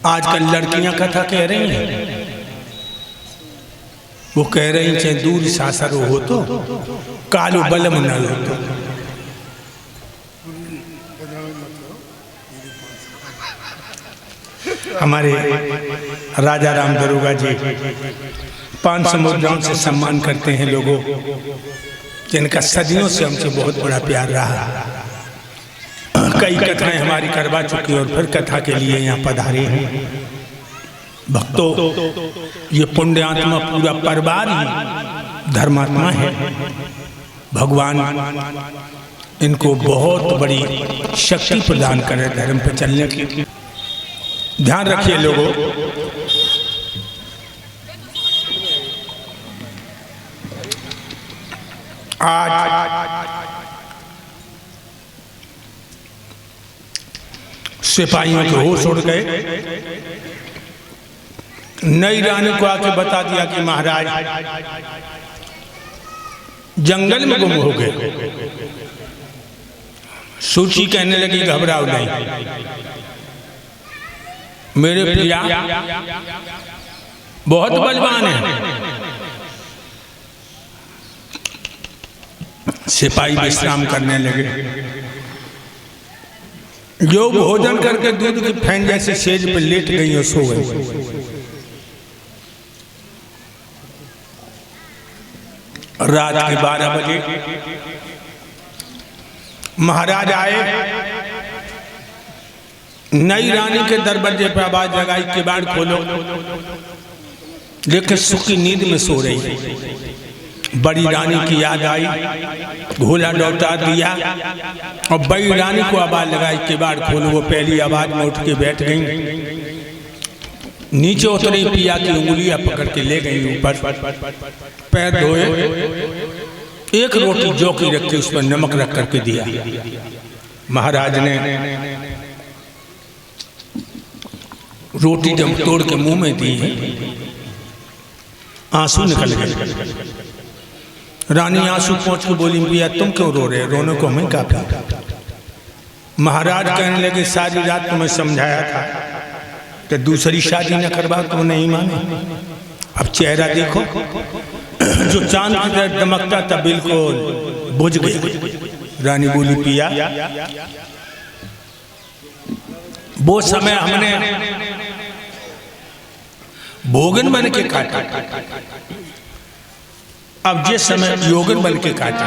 आजकल लड़कियां कथा कह रही हैं, वो कह रही चाहे दूर सासरो हो तो कालो बलम न हो तो। हमारे राजा राम दरोगा जी 500 मुद्राओं से सम्मान करते हैं लोगों, जिनका सदियों से हमसे बहुत बड़ा प्यार रहा। कई कथाएं हमारी करवा चुकी और फिर कथा के लिए यहाँ पधारे हैं। भक्तों, ये पुण्यात्मा पूरा परिवार ही धर्मात्मा है। भगवान इनको बहुत बड़ी शक्ति प्रदान करे धर्म पर चलने की। ध्यान रखिए लोगों, आज सिपाहियों के होश उड़ गए। नई रानी को आके बता दिया कि महाराज जंगल में गुम हो गए। सूची कहने लगी घबराओ नहीं, मेरे प्रिया बहुत बलवान है। सिपाही विश्राम करने लगे। जो भोजन करके दूध की फैन जैसे सेज पर लेट गई और सो गई। रात के 12 बजे महाराज आए। नई रानी के दरवाजे पर आवाज लगाई, किवाड़ खोलो। लेकिन सुखी नींद में सो रही। बड़ी रानी की याद आई, घोला लौटा दिया और बड़ी रानी को आवाज लगाई, किवाड़ खोलो। वो पहली आवाज में उठ के बैठ गई। नीचे उतरी, पिया की उंगलियां पकड़ के ले गई ऊपर। पैर धोए, एक रोटी जौ की रखी, उस पर नमक रख करके दिया। महाराज ने रोटी जब तोड़ के मुंह में दी, आंसू निकल गए। रानी आंसू पहुंच के बोली, पिया तुम क्यों रो रहे? रोने को हमें काफी। महाराज कहने लगे, सारी रात तुम्हें समझाया था कि दूसरी शादी न करवा, तो नहीं माने। अब चेहरा देखो, जो चांद की तरह दमकता था बिल्कुल बुझ गई। रानी बोली, पिया वो समय हमने भोगन बन के काटा, अब जिस समय योगन बन के काटा।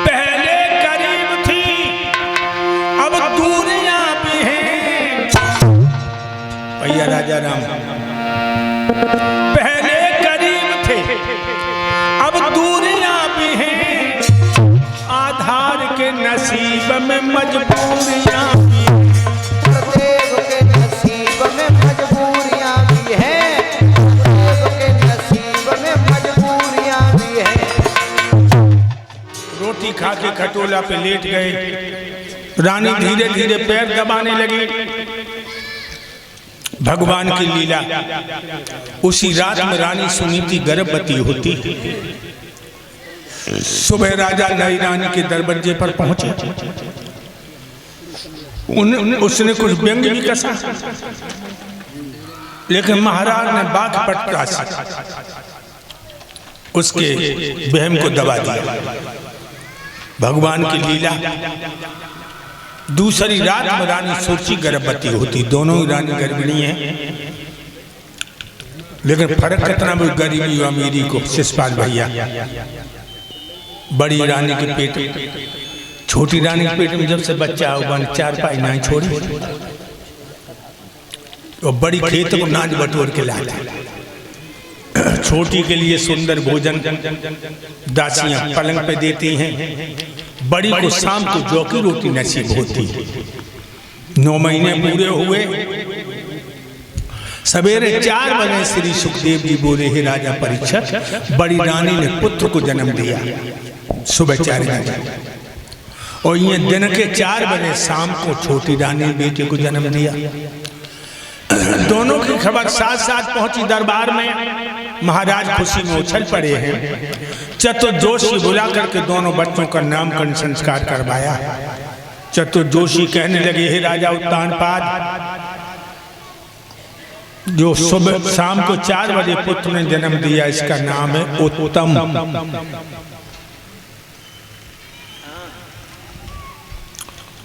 पहले करीब थी, अब दूरियां भी हैं। भैया राजा राम, पहले करीब थे, अब दूरियां भी हैं। आधार के नसीब में मजबूरियां भी हैं। देव के नसीब में मजबूरियां भी हैं। देव के नसीब में मजबूरियां भी हैं। रोटी खा के खटोला पे लेट गए। रानी धीरे धीरे पैर दबाने लगी। भगवान की लीला। उसी रात में रानी सुनीति गर्भवती होती। सुबह राजा नई रानी के दरवाजे पर पहुंचे। उसने कुछ व्यंग भी कसा, लेकिन महाराज ने बात पटका उसके बहम को दबा दिया। भगवान की लीला। दूसरी रात में रानी सोची गर्भवती होती। दोनों ही रानी गर्भिणी हैं, लेकिन फर्क कितना भी गरीबी और अमीरी को। शिषपाल भैया, बड़ी रानी के पेट, छोटी रानी के पेट में जब से बच्चा हुआ, 4 पाई नहीं छोड़ी। और बड़ी खेत को नाच बटोर के लाया। छोटी के लिए सुंदर भोजन दासियां पलंग पे देती हैं। बड़ी को शाम को जौ की रोटी नसीब होती। 9 महीने पूरे हुए। सवेरे 4 बजे श्री सुखदेव जी बोले, हे राजा परीक्षित, बड़ी रानी ने पुत्र को जन्म दिया। सुबह 4 बजे और ये दिन के 4 बजे शाम को छोटी रानी ने बेटे को जन्म दिया। दोनों की खबर साथ साथ पहुंची दरबार में। महाराज खुशी में उछल पड़े हैं। चतुर्दोषी बुला करके दोनों बच्चों का नामकरण संस्कार करवाया। चतुर्दोषी कहने लगे, हे राजा उत्तानपाद, जो सुबह शाम को 4 बजे पुत्र ने जन्म दिया, इसका नाम है उत्तम।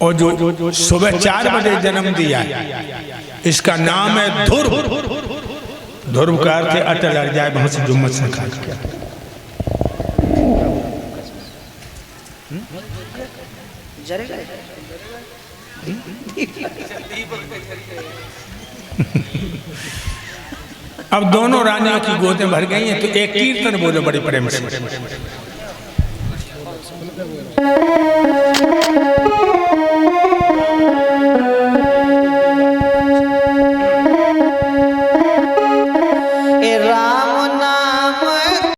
और जो सुबह 4 बजे जन्म दिया, इसका नाम है ध्रुव। ध्रुव का अर्थ है अटल अरजाए बहुत से जुम्मत से खा। अब दोनों रानियों की गोदें भर गई हैं, तो एक कीर्तन बोलो बड़े प्रेम से।